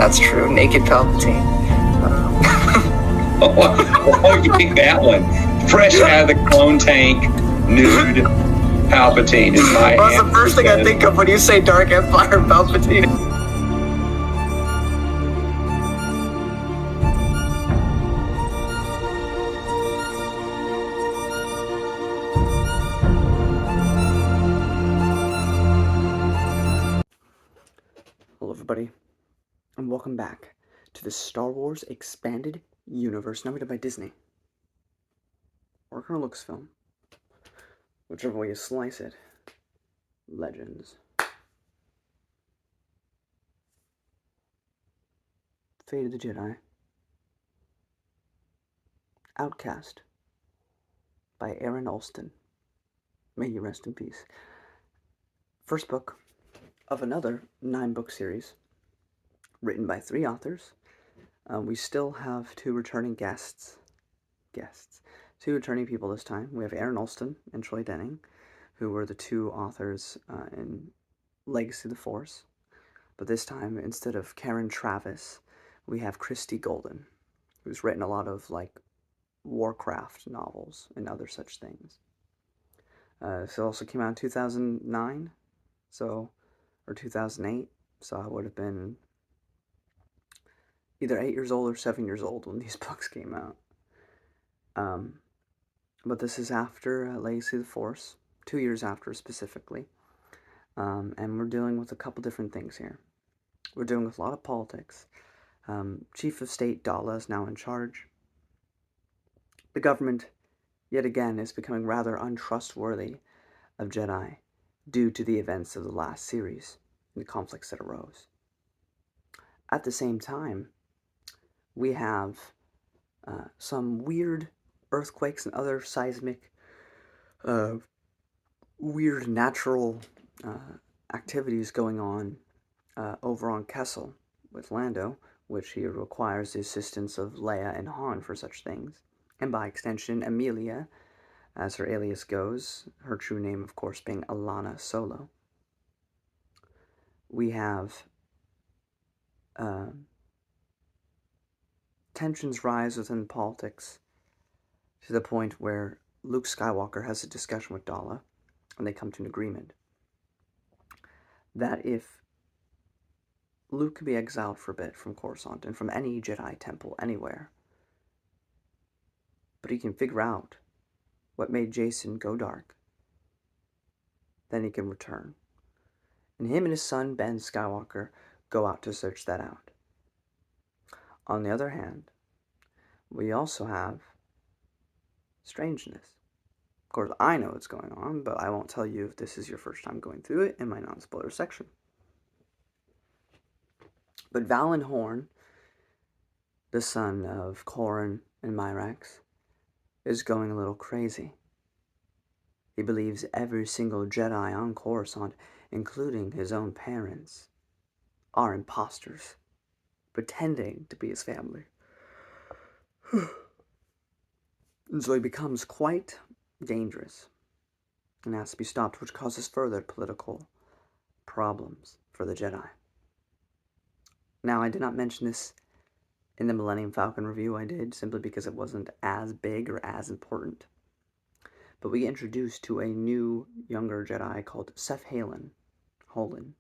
That's true. Naked Palpatine. Oh, you pick that one. Fresh out of the clone tank, nude Palpatine is my Well, that's the first thing I think of when you say Dark Empire Palpatine. Hello everybody, and welcome back to the Star Wars Expanded Universe, narrated by Disney. Or Colonel Lucasfilm. Whichever way you slice it. Legends. Fate of the Jedi. Outcast. By Allston. May he rest in peace. First book of another 9-book series, written by 3 authors. We still have 2 returning guests. 2 returning people this time. We have Allston and Troy Denning, who were the 2 authors in Legacy of the Force. But this time, instead of Karen Travis, we have Christy Golden, who's written a lot of, Warcraft novels and other such things. This also came out in 2009, or 2008, so I would have been either 8 years old or 7 years old when these books came out. But this is after Legacy of the Force, 2 years after specifically, and we're dealing with a couple different things here. We're dealing with a lot of politics. Chief of State Dala is now in charge. The government, yet again, is becoming rather untrustworthy of Jedi due to the events of the last series and the conflicts that arose. At the same time, we have some weird earthquakes and other seismic, weird natural activities going on over on Kessel with Lando, which he requires the assistance of Leia and Han for such things. And by extension, Amelia, as her alias goes, her true name, of course, being Alana Solo. We have tensions rise within politics to the point where Luke Skywalker has a discussion with Dala, and they come to an agreement that if Luke could be exiled for a bit from Coruscant and from any Jedi temple anywhere, but he can figure out what made Jason go dark, then he can return. And him and his son, Ben Skywalker, go out to search that out. On the other hand, we also have strangeness. Of course, I know what's going on, but I won't tell you if this is your first time going through it in my non-spoiler section. But Valen Horn, the son of Corran and Myrax, is going a little crazy. He believes every single Jedi on Coruscant, including his own parents, are imposters, pretending to be his family. And so he becomes quite dangerous and has to be stopped, which causes further political problems for the Jedi. Now, I did not mention this in the Millennium Falcon review. I did, simply because it wasn't as big or as important. But we get introduced to a new, younger Jedi called Seth Holin,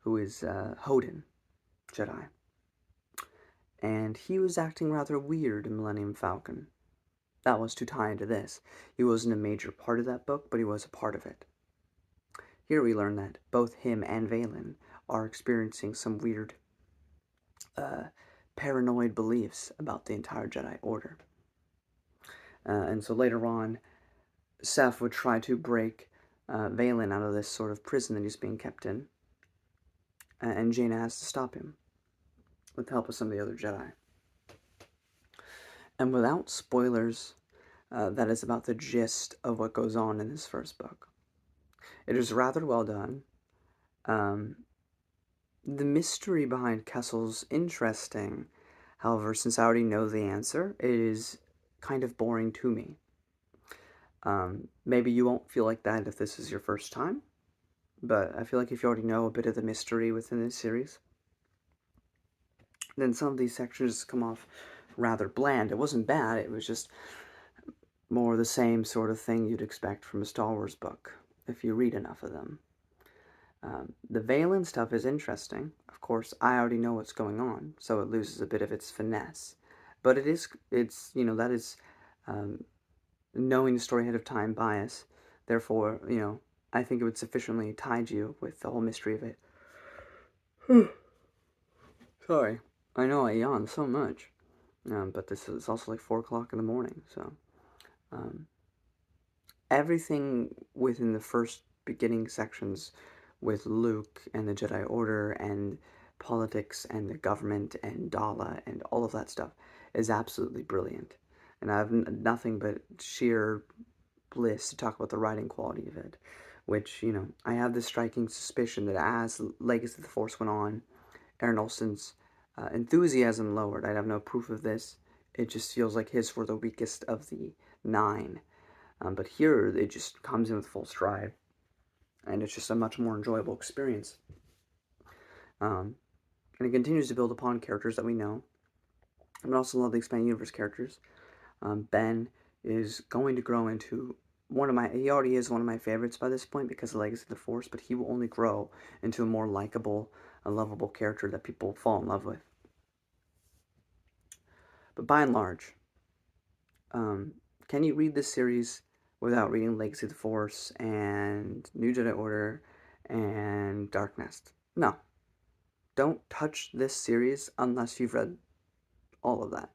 who is Hodin Jedi. And he was acting rather weird in Millennium Falcon. That was to tie into this. He wasn't a major part of that book, but he was a part of it. Here we learn that both him and Valen are experiencing some weird paranoid beliefs about the entire Jedi Order. And so later on, Seth would try to break Valen out of this sort of prison that he's being kept in. And Jaina has to stop him with the help of some of the other Jedi. And without spoilers, that is about the gist of what goes on in this first book. It is rather well done. The mystery behind Kessel's interesting. However, since I already know the answer, it is kind of boring to me. Maybe you won't feel like that if this is your first time, but I feel like if you already know a bit of the mystery within this series, then some of these sections come off rather bland. It wasn't bad, it was just more the same sort of thing you'd expect from a Star Wars book, if you read enough of them. The Valen stuff is interesting. Of course, I already know what's going on, so it loses a bit of its finesse. But that is knowing the story ahead of time bias. Therefore, I think it would sufficiently tide you with the whole mystery of it. Sorry, I know I yawn so much, but this is also like 4 o'clock in the morning, so everything within the first beginning sections with Luke and the Jedi Order and politics and the government and Dala and all of that stuff is absolutely brilliant. And I have nothing but sheer bliss to talk about the writing quality of it, which, I have this striking suspicion that as Legacy of the Force went on, Aaron Allston's enthusiasm lowered. I have no proof of this. It just feels like his were the weakest of the 9. But here, it just comes in with full stride, and it's just a much more enjoyable experience. And it continues to build upon characters that we know. I also love the Expanded Universe characters. Ben is going to grow into he already is one of my favorites by this point because of Legacy of the Force, but he will only grow into a more likable and lovable character that people fall in love with. But by and large, can you read this series without reading Legacy of the Force and New Jedi Order and Dark Nest? No. Don't touch this series unless you've read all of that.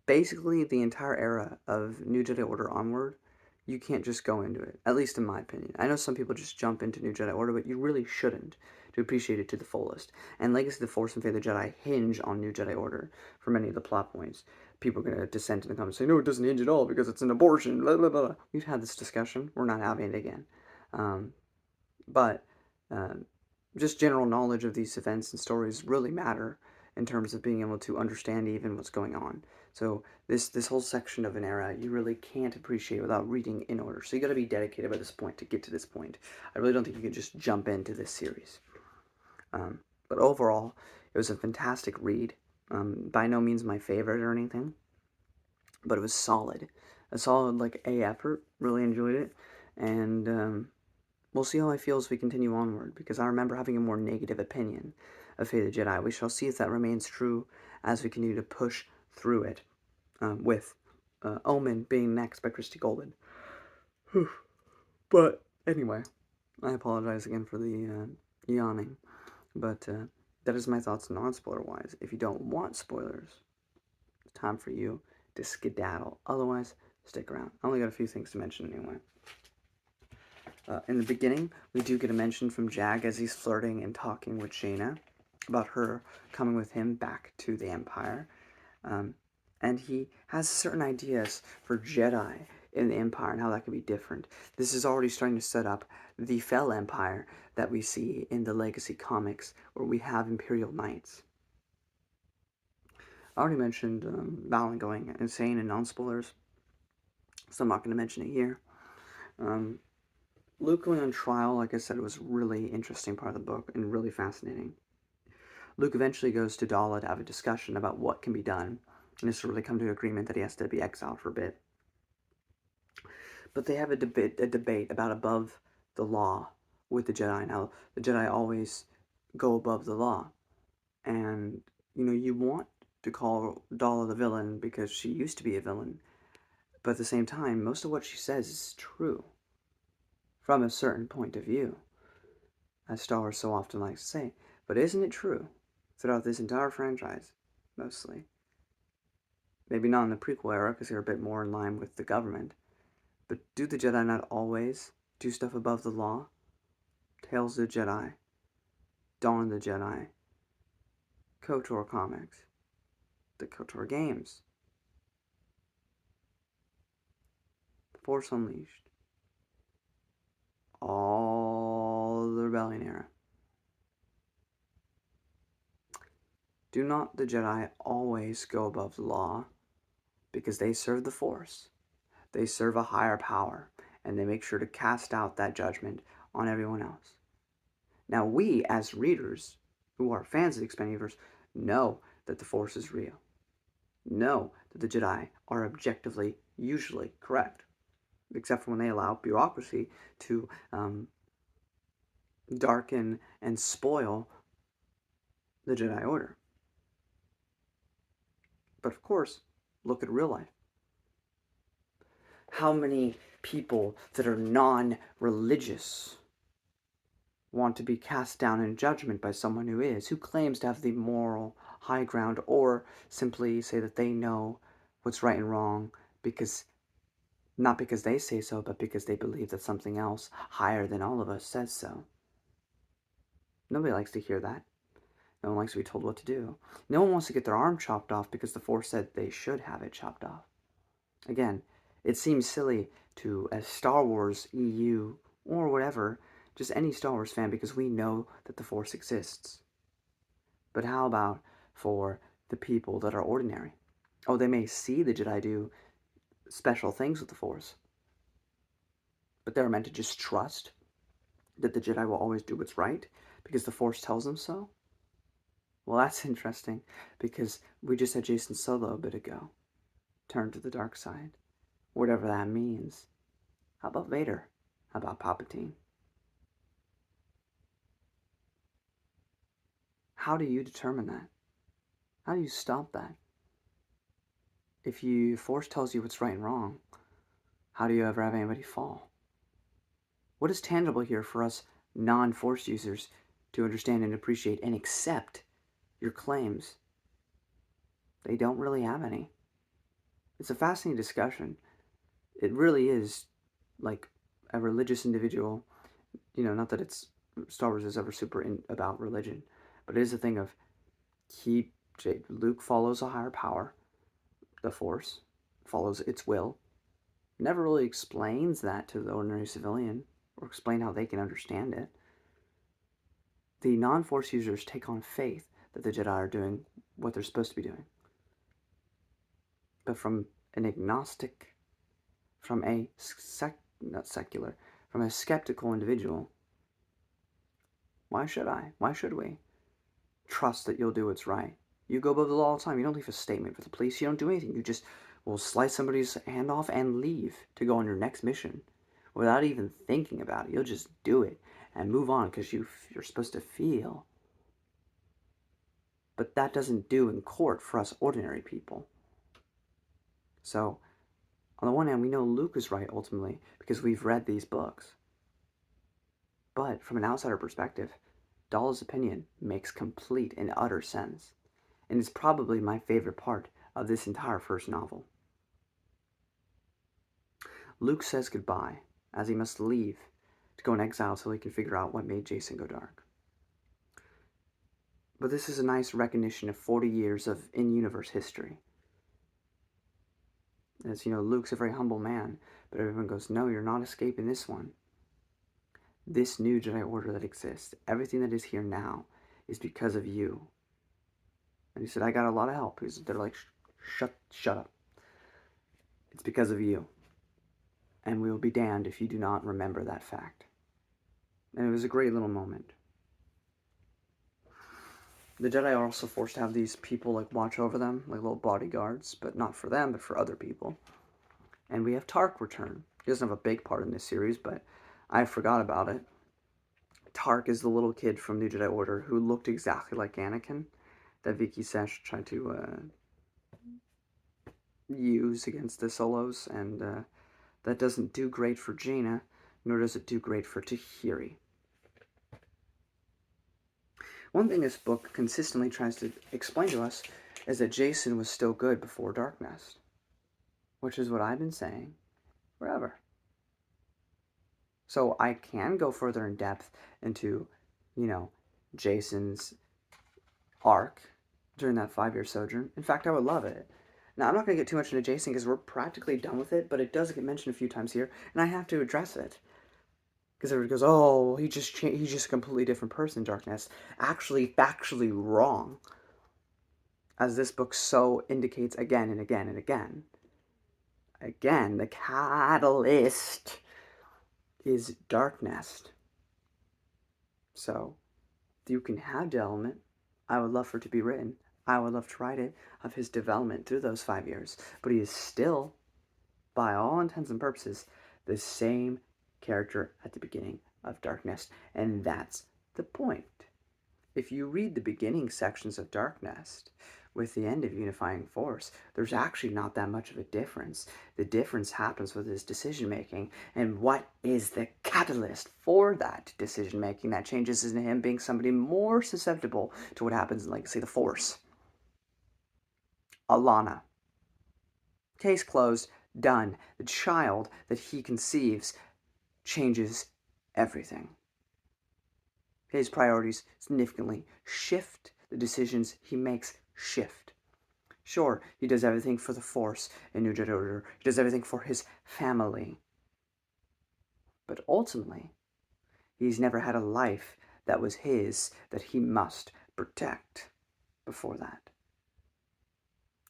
Basically, the entire era of New Jedi Order onward, you can't just go into it, at least in my opinion. I know some people just jump into New Jedi Order, but you really shouldn't to appreciate it to the fullest. And Legacy of the Force and Fate of the Jedi hinge on New Jedi Order for many of the plot points. People are going to dissent in the comments and say, no, it doesn't hinge at all because it's an abortion, blah, blah, blah. We've had this discussion. We're not having it again. But just general knowledge of these events and stories really matter in terms of being able to understand even what's going on. So this whole section of an era you really can't appreciate without reading in order. So you got to be dedicated by this point to get to this point. I really don't think you can just jump into this series. But overall, it was a fantastic read. By no means my favorite or anything, but it was solid. A solid like A effort. Really enjoyed it, and we'll see how I feel as we continue onward, because I remember having a more negative opinion of Fate of the Jedi. We shall see if that remains true as we continue to push through it, with Omen being next by Christy Golden. But anyway, I apologize again for the yawning, but that is my thoughts non-spoiler-wise. If you don't want spoilers, it's time for you to skedaddle. Otherwise, stick around. I only got a few things to mention anyway. In the beginning, we do get a mention from Jag as he's flirting and talking with Jaina about her coming with him back to the Empire. And he has certain ideas for Jedi in the Empire and how that could be different. This is already starting to set up the Fel Empire that we see in the Legacy comics, where we have Imperial Knights. I already mentioned Valen going insane in non-spoilers, so I'm not going to mention it here. Luke going on trial, like I said, was a really interesting part of the book and really fascinating. Luke eventually goes to Dala to have a discussion about what can be done, and has to really come to an agreement that he has to be exiled for a bit. But they have a debate about above the law with the Jedi. Now, the Jedi always go above the law, and you want to call Dala the villain because she used to be a villain, but at the same time, most of what she says is true from a certain point of view, as Star Wars so often likes to say. But isn't it true throughout this entire franchise, mostly? Maybe not in the prequel era, because they're a bit more in line with the government. But do the Jedi not always do stuff above the law? Tales of the Jedi, Dawn of the Jedi, KOTOR comics, the KOTOR games, Force Unleashed, all the Rebellion era. Do not the Jedi always go above the law? Because they serve the Force. They serve a higher power, and they make sure to cast out that judgment on everyone else. Now, we, as readers, who are fans of the Expanded Universe, know that the Force is real, know that the Jedi are objectively usually correct, except for when they allow bureaucracy to darken and spoil the Jedi Order. But of course, look at real life. How many people that are non-religious want to be cast down in judgment by someone who is, who claims to have the moral high ground, or simply say that they know what's right and wrong because, not because they say so, but because they believe that something else higher than all of us says so. Nobody likes to hear that. No one likes to be told what to do. No one wants to get their arm chopped off because the Force said they should have it chopped off. Again, it seems silly to a Star Wars EU or whatever, just any Star Wars fan, because we know that the Force exists. But how about for the people that are ordinary? Oh, they may see the Jedi do special things with the Force, but they're meant to just trust that the Jedi will always do what's right because the Force tells them so? Well, that's interesting, because we just had Jason Solo a bit ago turn to the dark side, whatever that means. How about Vader? How about Palpatine? How do you determine that? How do you stop that? If you Force tells you what's right and wrong, how do you ever have anybody fall? What is tangible here for us non-Force users to understand and appreciate and accept your claims? They don't really have any. It's a fascinating discussion. It really is like a religious individual, not that it's Star Wars is ever super about religion, but it is a thing of Luke follows a higher power, the Force follows its will, never really explains that to the ordinary civilian or explain how they can understand it. The non-Force users take on faith that the Jedi are doing what they're supposed to be doing. But from an agnostic, from a from a skeptical individual, why should I? Why should we trust that you'll do what's right? You go above the law all the time. You don't leave a statement for the police. You don't do anything. You just will slice somebody's hand off and leave to go on your next mission without even thinking about it. You'll just do it and move on because you're supposed to feel. But that doesn't do in court for us ordinary people. So, on the one hand, we know Luke is right ultimately because we've read these books. But from an outsider perspective, Dahl's opinion makes complete and utter sense, and is probably my favorite part of this entire first novel. Luke says goodbye, as he must leave to go in exile so he can figure out what made Jason go dark. But this is a nice recognition of 40 years of in-universe history. As Luke's a very humble man, but everyone goes, no, you're not escaping this one. This new Jedi Order that exists, everything that is here now, is because of you. And he said, I got a lot of help. They're like, shut up. It's because of you. And we will be damned if you do not remember that fact. And it was a great little moment. The Jedi are also forced to have these people watch over them, like little bodyguards, but not for them, but for other people. And we have Tark return. He doesn't have a big part in this series, but I forgot about it. Tark is the little kid from New Jedi Order who looked exactly like Anakin that Vicky Sesh tried to use against the Solos, and that doesn't do great for Jaina, nor does it do great for Tahiri. One thing this book consistently tries to explain to us is that Jason was still good before Darkness, which is what I've been saying forever. So I can go further in depth into, Jason's arc during that 5-year sojourn. In fact, I would love it. Now, I'm not going to get too much into Jason because we're practically done with it, but it does get mentioned a few times here, and I have to address it. Because everybody goes, oh, he's just a completely different person in Darkness. Actually, factually wrong. As this book so indicates again and again and again. Again, the catalyst is Darkness. So, you can have development. I would love for it to be written. I would love to write it, of his development through those 5 years. But he is still, by all intents and purposes, the same character at the beginning of Darkness. And that's the point. If you read the beginning sections of Darkness with the end of Unifying Force, there's actually not that much of a difference. The difference happens with his decision making, and what is the catalyst for that decision making that changes into him being somebody more susceptible to what happens in Legacy of the Force. Alana. Case closed, done. The child that he conceives changes everything. His priorities significantly shift. The decisions he makes shift. Sure, he does everything for the Force in New Jedi Order. He does everything for his family. But ultimately, he's never had a life that was his that he must protect before that.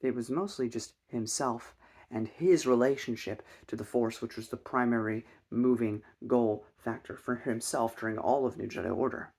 It was mostly just himself and his relationship to the Force, which was the primary moving goal factor for himself during all of New Jedi Order.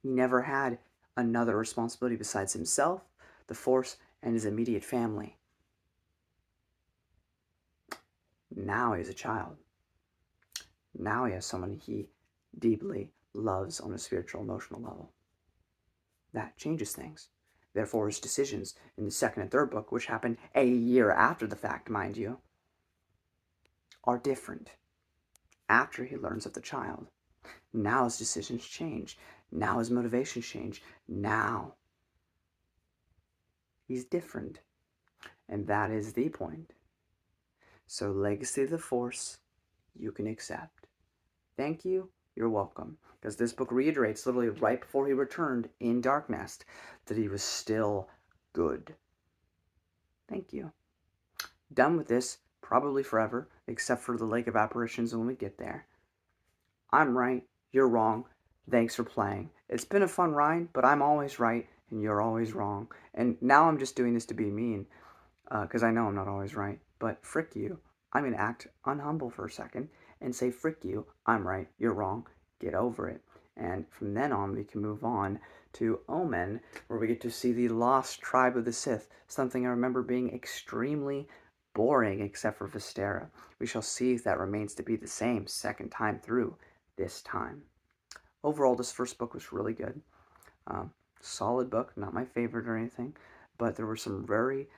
He never had another responsibility besides himself, the Force, and his immediate family. Now he's a child. Now he has someone he deeply loves on a spiritual, emotional level. That changes things. Therefore, his decisions in the second and third book, which happened a year after the fact, mind you, are different after he learns of the child. Now his decisions change. Now his motivations change. Now he's different. And that is the point. So Legacy of the Force, you can accept. Thank you, you're welcome. Because this book reiterates literally right before he returned in Darkness that he was still good. Thank you. Done with this, probably forever, except for the Lake of Apparitions when we get there. I'm right, you're wrong. Thanks for playing. It's been a fun ride, but I'm always right and you're always wrong. And now I'm just doing this to be mean, because I know I'm not always right. But frick you. I'm going to act unhumble for a second and say, frick you, I'm right, you're wrong, get over it. And from then on, we can move on to Omen, where we get to see the lost tribe of the Sith, something I remember being extremely boring except for Vistera. We shall see if that remains to be the same second time through this time. Overall, this first book was really good. Solid book, not my favorite or anything, but there were some very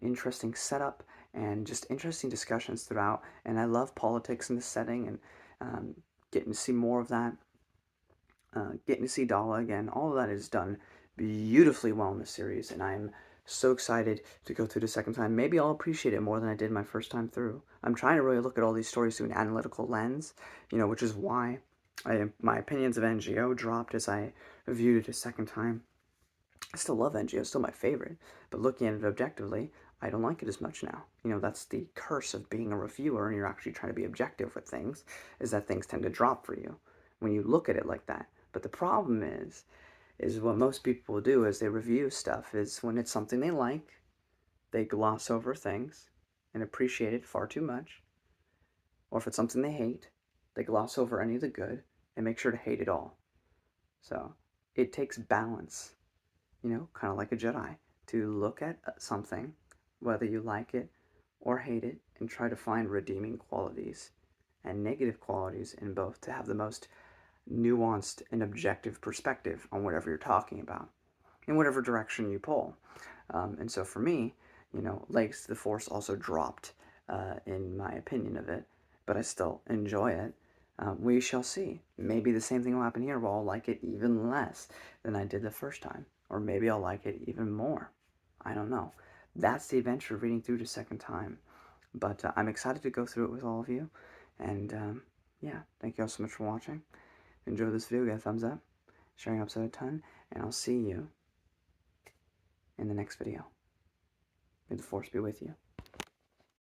interesting setup and just interesting discussions throughout, and I love politics in this setting, and getting to see more of that, getting to see Dala again, all of that is done beautifully well in the series, and I'm so excited to go through the second time. Maybe I'll appreciate it more than I did my first time through. I'm trying to really look at all these stories through an analytical lens, which is why my opinions of NGO dropped as I viewed it a second time. I still love NGO, it's still my favorite, but looking at it objectively, I don't like it as much now. That's the curse of being a reviewer and you're actually trying to be objective with things, is that things tend to drop for you when you look at it like that. But the problem is what most people will do is they review stuff is when it's something they like, they gloss over things and appreciate it far too much. Or if it's something they hate, they gloss over any of the good and make sure to hate it all. So it takes balance, kind of like a Jedi, to look at something, whether you like it or hate it, and try to find redeeming qualities and negative qualities in both to have the most nuanced and objective perspective on whatever you're talking about, in whatever direction you pull. And so for me, Legacy of the Force also dropped in my opinion of it, but I still enjoy it. We shall see. Maybe the same thing will happen here, where I'll like it even less than I did the first time. Or maybe I'll like it even more. I don't know. That's the adventure of reading through the second time. But I'm excited to go through it with all of you. And yeah, thank you all so much for watching. Enjoy this video, give a thumbs up, sharing episode a ton, and I'll see you in the next video. May the Force be with you.